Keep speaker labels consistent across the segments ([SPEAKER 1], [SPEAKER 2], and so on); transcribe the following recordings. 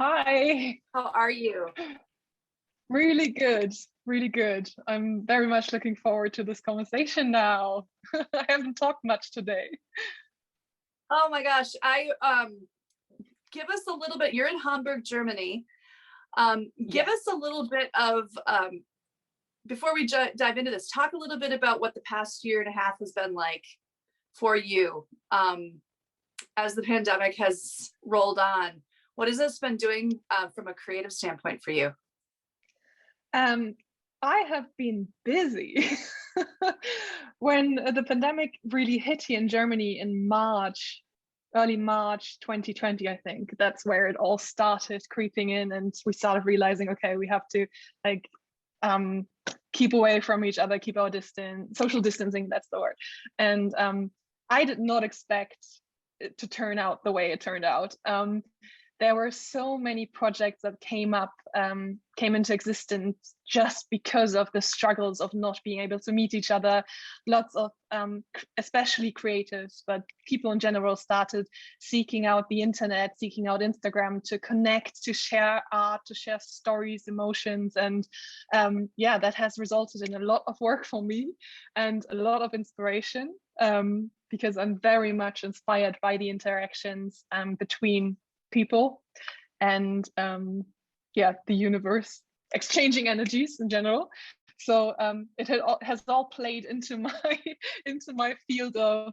[SPEAKER 1] Hi,
[SPEAKER 2] How are you?
[SPEAKER 1] really good, really good. I'm very much looking forward to this conversation now. I haven't talked much today.
[SPEAKER 2] Oh my gosh, I give us a little bit. You're in Hamburg, Germany. Give
[SPEAKER 1] Yes.
[SPEAKER 2] us a little bit of before we dive into this. Talk a little bit about what the past year and a half has been like for you as the pandemic has rolled on. What has this been doing from a creative standpoint for you?
[SPEAKER 1] Um, I have been busy. When the pandemic really hit here in Germany in March, early March 2020, I think that's where it all started creeping in, and we started realizing, okay, we have to like um, keep away from each other, keep our distance, social distancing, that's the word. And I did not expect it to turn out the way it turned out. There were so many projects that came into existence just because of the struggles of not being able to meet each other. Lots of, especially creatives, but people in general started seeking out the internet, seeking out Instagram to connect, to share art, to share stories, emotions. And yeah, that has resulted in a lot of work for me and a lot of inspiration, because I'm very much inspired by the interactions between people and yeah, the universe, exchanging energies in general. So has all played into my into my field of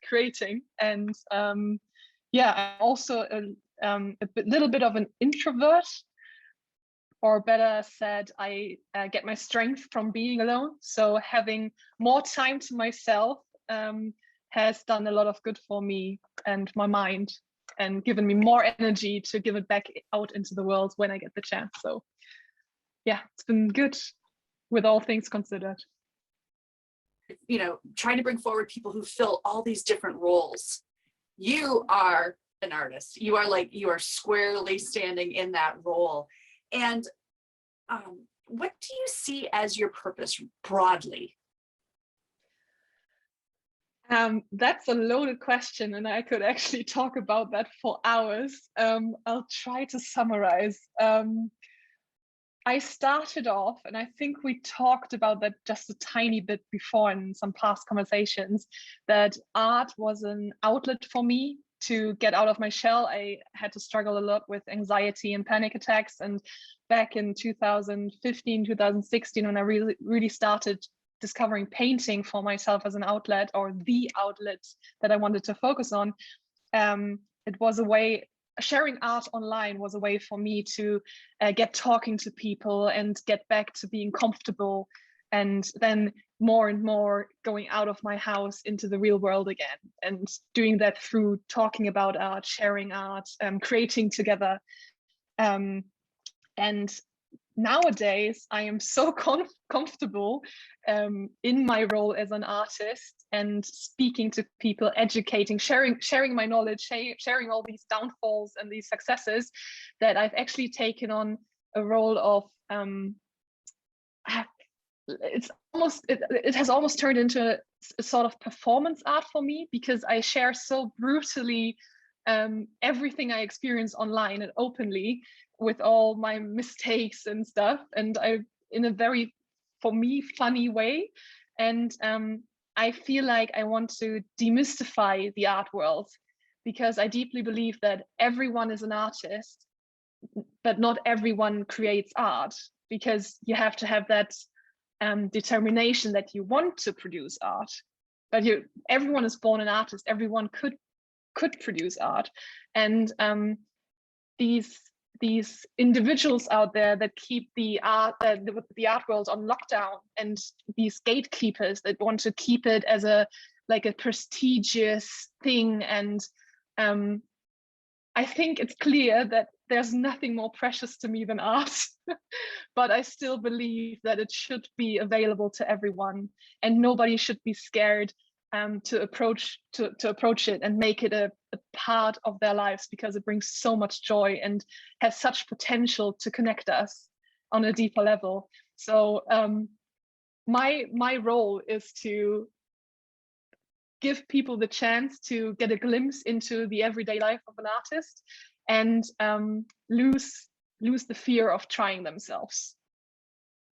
[SPEAKER 1] creating. And yeah, I'm also little bit of an introvert, or better said, I get my strength from being alone. So having more time to myself has done a lot of good for me and my mind, and given me more energy to give it back out into the world when I get the chance. So yeah, it's been good with all things considered.
[SPEAKER 2] Trying to bring forward people who fill all these different roles. You are an artist. You are squarely standing in that role. And what do you see as your purpose broadly?
[SPEAKER 1] That's a loaded question, and I could actually talk about that for hours. I'll try to summarize. I started off, and I think we talked about that just a tiny bit before in some past conversations, that art was an outlet for me to get out of my shell. I had to struggle a lot with anxiety and panic attacks. And back in 2015, 2016, when I really started discovering painting for myself as an outlet, or the outlet that I wanted to focus on, it was a way, sharing art online was a way for me to get talking to people and get back to being comfortable, and then more and more going out of my house into the real world again, and doing that through talking about art, sharing art, creating together. And nowadays I am so comfortable in my role as an artist and speaking to people, educating, sharing my knowledge, sharing all these downfalls and these successes, that I've actually taken on a role of it has almost turned into a sort of performance art for me, because I share so brutally everything I experience online and openly, with all my mistakes and stuff, and I, in a very, for me, funny way. And I feel like I want to demystify the art world, because I deeply believe that everyone is an artist, but not everyone creates art, because you have to have that determination that you want to produce art. But everyone is born an artist. Everyone could produce art. And these individuals out there that keep the art world on lockdown, and these gatekeepers that want to keep it as a prestigious thing. And I think it's clear that there's nothing more precious to me than art, but I still believe that it should be available to everyone, and nobody should be scared to approach it and make it a part of their lives, because it brings so much joy and has such potential to connect us on a deeper level. So my role is to give people the chance to get a glimpse into the everyday life of an artist, and lose the fear of trying themselves,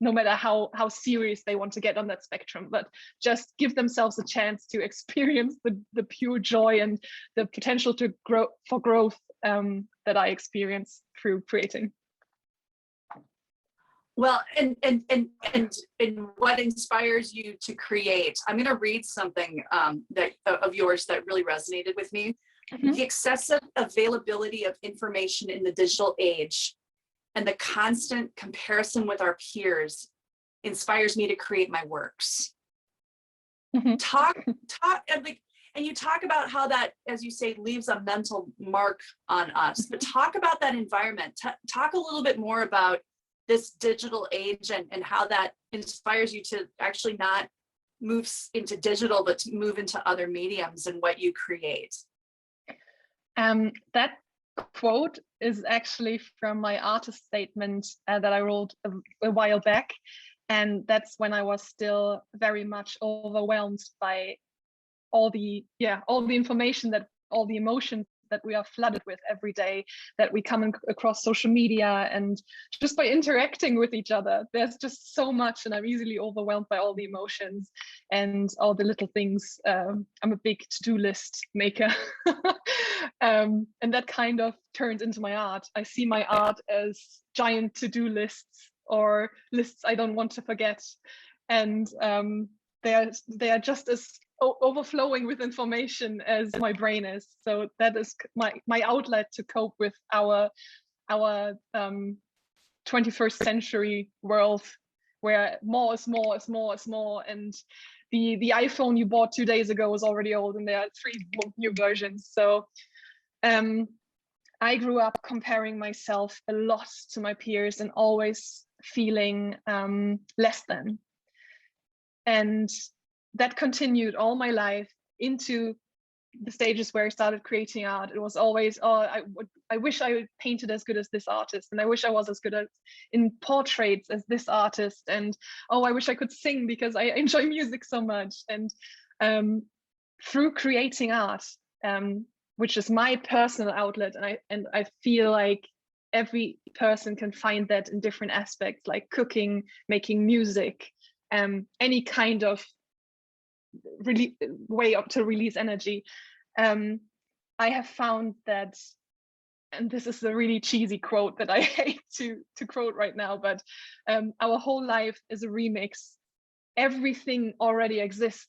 [SPEAKER 1] no matter how serious they want to get on that spectrum, but just give themselves a chance to experience the pure joy and the potential to grow for growth that I experience through creating.
[SPEAKER 2] Well, and what inspires you to create? I'm going to read something that of yours that really resonated with me. Mm-hmm. The excessive availability of information in the digital age and the constant comparison with our peers inspires me to create my works. Mm-hmm. Talk, and you talk about how that, as you say, leaves a mental mark on us. Mm-hmm. But talk about that environment. Talk a little bit more about this digital age and how that inspires you to actually not move into digital, but to move into other mediums and what you create.
[SPEAKER 1] That quote is actually from my artist statement that I wrote a while back. And that's when I was still very much overwhelmed by all the information, that all the emotions that we are flooded with every day, that we come across social media, and just by interacting with each other, there's just so much, and I'm easily overwhelmed by all the emotions and all the little things. I'm a big to-do list maker. And that kind of turns into my art. I see my art as giant to-do lists or lists I don't want to forget. And they are just as overflowing with information as my brain is. So that is my outlet to cope with our 21st century world, where more is more is more is more. And the iPhone you bought 2 days ago is already old, and there are 3 new versions. So I grew up comparing myself a lot to my peers and always feeling less than. And that continued all my life into the stages where I started creating art. It was always, I wish I painted as good as this artist, and I wish I was as good in portraits as this artist, and I wish I could sing because I enjoy music so much. And through creating art, which is my personal outlet, and I feel like every person can find that in different aspects, like cooking, making music, any kind of really way up to release energy. I have found that, and this is a really cheesy quote that I hate to quote right now, but our whole life is a remix. Everything already exists,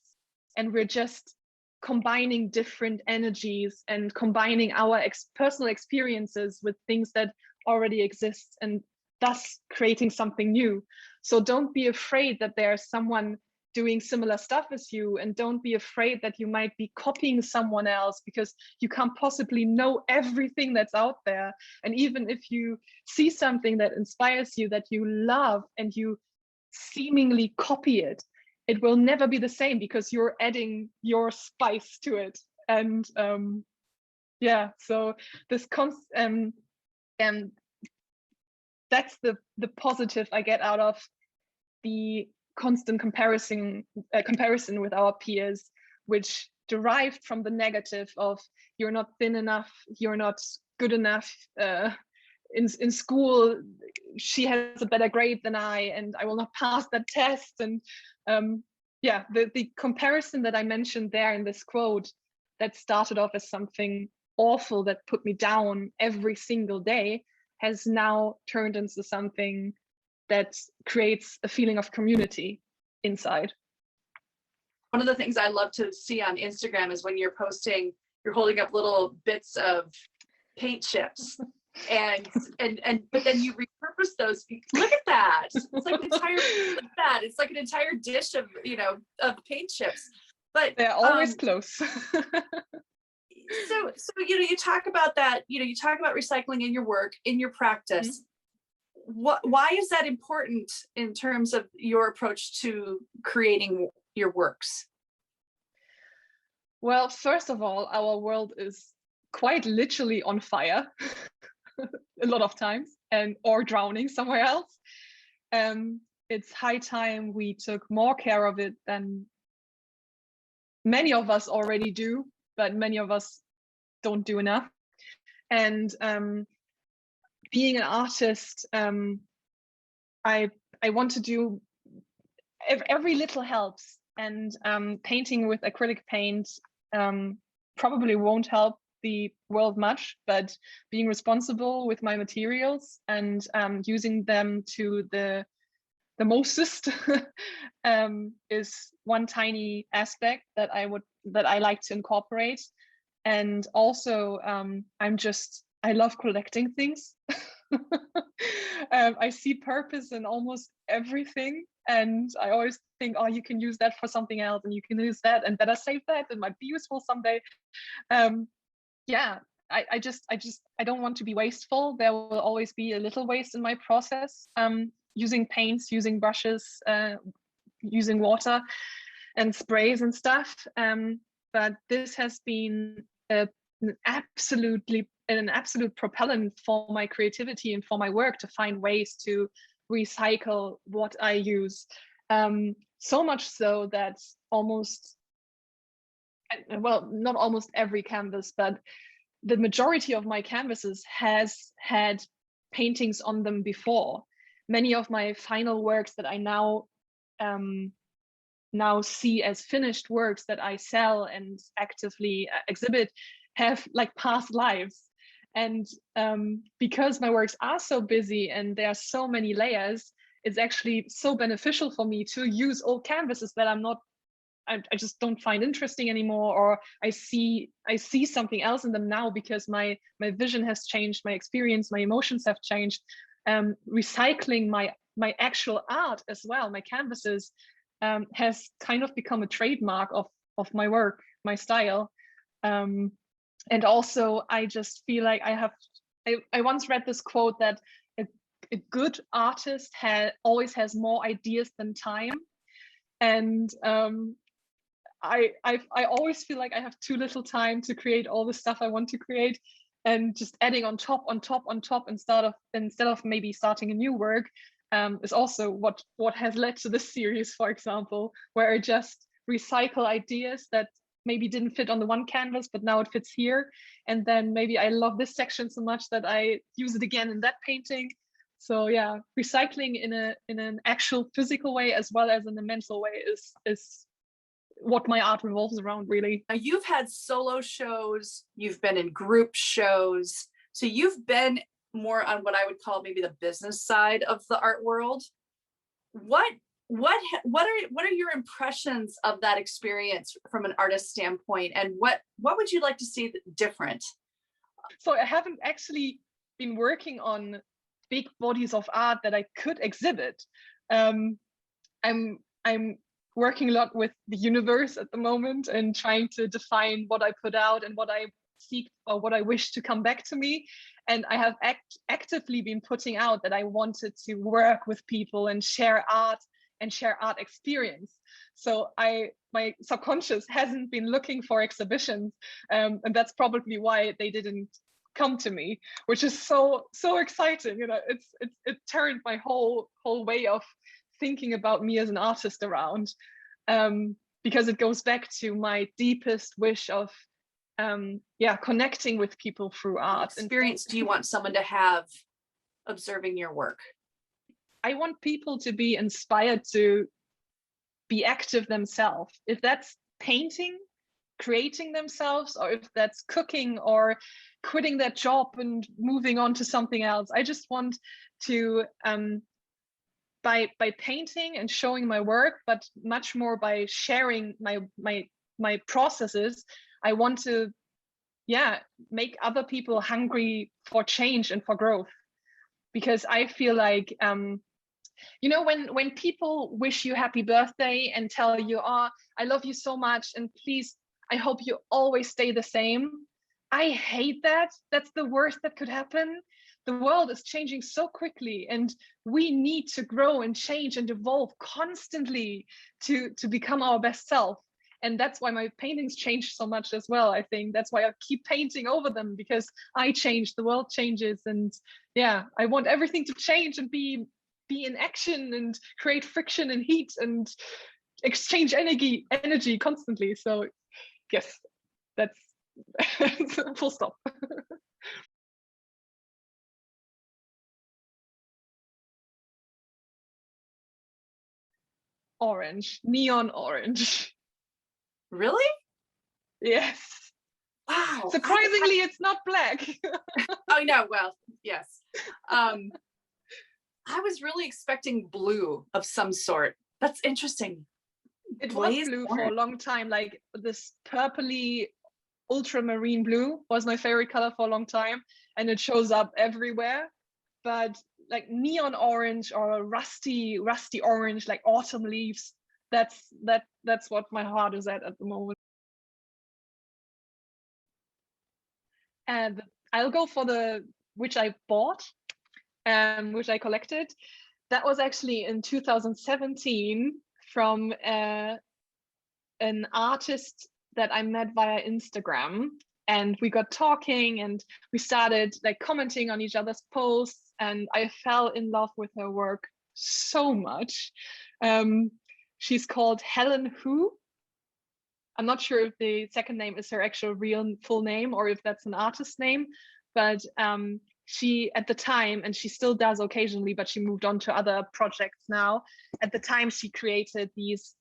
[SPEAKER 1] and we're just combining different energies and combining our personal experiences with things that already exist, and thus creating something new. So don't be afraid that there's someone doing similar stuff as you, and don't be afraid that you might be copying someone else, because you can't possibly know everything that's out there. And even if you see something that inspires you, that you love, and you seemingly copy it, it will never be the same, because you're adding your spice to it. And so this that's the positive I get out of the constant comparison with our peers, which derived from the negative of you're not thin enough, you're not good enough in school, she has a better grade than I, and I will not pass that test. And the comparison that I mentioned there in this quote, that started off as something awful that put me down every single day, has now turned into something that creates a feeling of community inside.
[SPEAKER 2] One of the things I love to see on Instagram is when you're posting, you're holding up little bits of paint chips, and but then you repurpose those. Look at that! It's like an entire It's like an entire dish of paint chips. But
[SPEAKER 1] they're always close.
[SPEAKER 2] So you talk about that. You talk about recycling in your work, in your practice. Mm-hmm. Why is that important in terms of your approach to creating your works?
[SPEAKER 1] Well, first of all, our world is quite literally on fire a lot of times, or drowning somewhere else. It's high time we took more care of it than many of us already do, but many of us don't do enough. And being an artist, I want to do every little helps, and painting with acrylic paint probably won't help the world much, but being responsible with my materials and using them to the mostest is one tiny aspect that I like to incorporate. And also I love collecting things. I see purpose in almost everything, and I always think, oh, you can use that for something else, and you can use that, and better save that, it might be useful someday. Yeah, I don't want to be wasteful. There will always be a little waste in my process, using paints, using brushes, using water and sprays and stuff. But this has been an absolute propellant for my creativity and for my work, to find ways to recycle what I use. So much so that not almost every canvas, but the majority of my canvases has had paintings on them before. Many of my final works that I now see as finished works that I sell and actively exhibit have like past lives. And because my works are so busy and there are so many layers, it's actually so beneficial for me to use old canvases that I just don't find interesting anymore, or I see something else in them now because my vision has changed, my experience, my emotions have changed. Recycling my actual art as well, my canvases, has kind of become a trademark of my work, my style. And also I just feel like I once read this quote that a good artist always has more ideas than time. And I always feel like I have too little time to create all the stuff I want to create, and just adding on top instead of maybe starting a new work is also what has led to this series, for example, where I just recycle ideas that maybe didn't fit on the one canvas, but now it fits here. And then maybe I love this section so much that I use it again in that painting. So yeah, recycling in an actual physical way as well as in a mental way is what my art revolves around, really.
[SPEAKER 2] Now, you've had solo shows, you've been in group shows, so you've been more on what I would call maybe the business side of the art world. What are your impressions of that experience from an artist standpoint, and what would you like to see different?
[SPEAKER 1] So I haven't actually been working on big bodies of art that I could exhibit. I'm working a lot with the universe at the moment and trying to define what I put out and what I seek or what I wish to come back to me. And I have actively been putting out that I wanted to work with people and share art experience. So my subconscious hasn't been looking for exhibitions, and that's probably why they didn't come to me, which is so exciting. You know, it turned my whole way of thinking about me as an artist around, because it goes back to my deepest wish of connecting with people through art.
[SPEAKER 2] What experience do you want someone to have observing your work?
[SPEAKER 1] I want people to be inspired to be active themselves. If that's painting, creating themselves, or if that's cooking or quitting that job and moving on to something else. I just want to, by painting and showing my work, but much more by sharing my processes, I want to, make other people hungry for change and for growth. Because I feel like, when people wish you happy birthday and tell you, oh, I love you so much, and please, I hope you always stay the same. I hate that. That's the worst that could happen. The world is changing so quickly, and we need to grow and change and evolve constantly to become our best self. And that's why my paintings change so much as well. I think that's why I keep painting over them, because I change, the world changes, and I want everything to change and be in action and create friction and heat and exchange energy constantly. So yes, that's full stop. orange, neon orange.
[SPEAKER 2] Really?
[SPEAKER 1] Yes.
[SPEAKER 2] Wow.
[SPEAKER 1] Surprisingly, it's not black.
[SPEAKER 2] Oh no, well, yes. I was really expecting blue of some sort. That's interesting.
[SPEAKER 1] It was
[SPEAKER 2] Blaze
[SPEAKER 1] blue for a
[SPEAKER 2] orange.
[SPEAKER 1] long time, like this purpley ultramarine blue was my favorite color for a long time, and it shows up everywhere. But like neon orange or rusty orange, like autumn leaves, that's what my heart is at the moment. And I'll go for the which I bought, which I collected. That was actually in 2017 from an artist that I met via Instagram. And we got talking and we started like commenting on each other's posts. And I fell in love with her work so much. She's called Helen Hu. I'm not sure if the second name is her actual real full name or if that's an artist name, but she at the time, and she still does occasionally, but she moved on to other projects now. At the time, she created these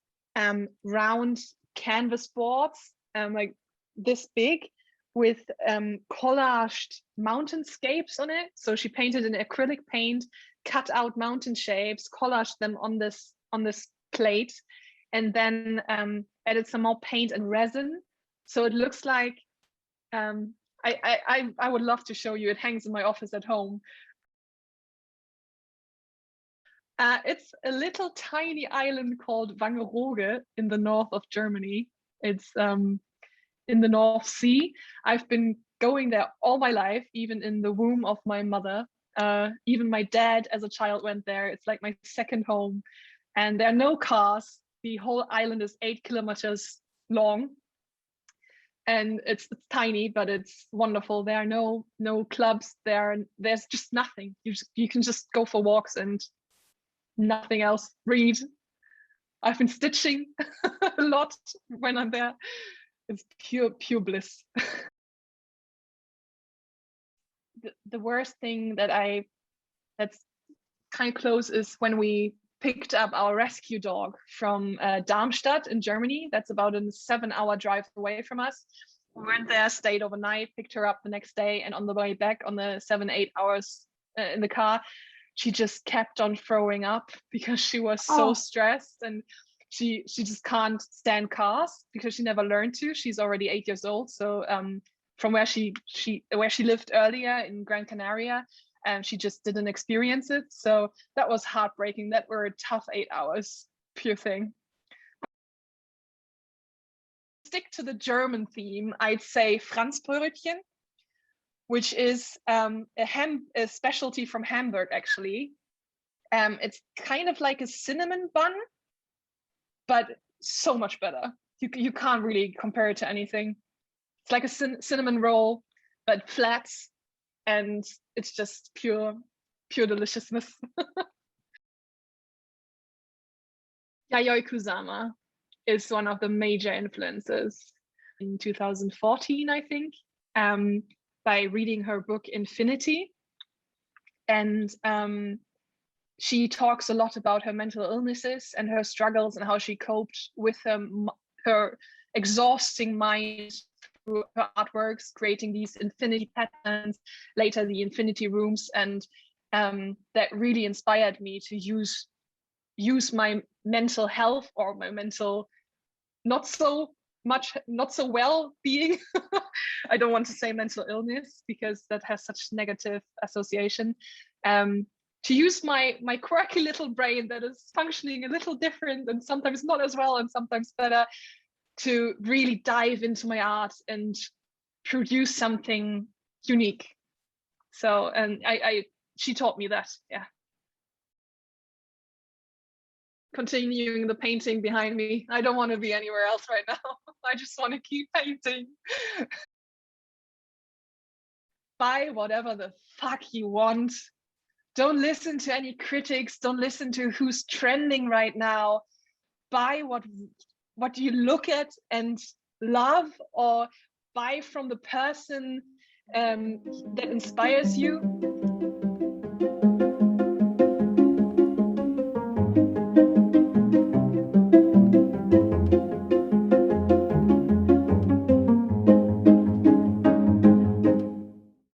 [SPEAKER 1] round canvas boards, like this big, with collaged mountainscapes on it. So she painted in acrylic paint, cut out mountain shapes, collaged them on this plate, and then added some more paint and resin. So it looks like, I would love to show you. It hangs in my office at home. It's a little tiny island called Wangerooge in the north of Germany. It's in the North Sea. I've been going there all my life, even in the womb of my mother. Even my dad as a child went there. It's like my second home. And there are no cars. The whole island is 8 kilometers long. And it's tiny, but it's wonderful. There are no clubs there. There's just nothing. You can just go for walks and nothing else. Read. I've been stitching a lot when I'm there. It's pure bliss. The worst thing that's kind of close is when we picked up our rescue dog from Darmstadt in Germany. That's about a 7-hour drive away from us. We went there, stayed overnight, picked her up the next day, and on the way back, on the 7-8 hours in the car, she just kept on throwing up because she was so stressed, and she just can't stand cars because she never learned to. She's already 8 years old, so from where she lived earlier in Gran Canaria, she just didn't experience it. So that was heartbreaking. That were a tough 8 hours. Pure thing. Stick to the German theme, I'd say Franzbrötchen, which is a specialty from Hamburg, actually. It's kind of like a cinnamon bun, but so much better. You can't really compare it to anything. It's like a cinnamon roll, but flats, and it's just pure deliciousness. Yayoi Kusama is one of the major influences. In 2014, I think, by reading her book Infinity. And she talks a lot about her mental illnesses and her struggles and how she coped with her exhausting mind through her artworks, creating these infinity patterns, later the infinity rooms. And that really inspired me to use my mental health, or my mental not so well being. I don't want to say mental illness because that has such negative association. To use my quirky little brain that is functioning a little different and sometimes not as well and sometimes better, to really dive into my art and produce something unique. So, and she taught me that, yeah. Continuing the painting behind me. I don't want to be anywhere else right now. I just want to keep painting. Buy whatever the fuck you want. Don't listen to any critics. Don't listen to who's trending right now. Buy what you look at and love, or buy from the person that inspires you.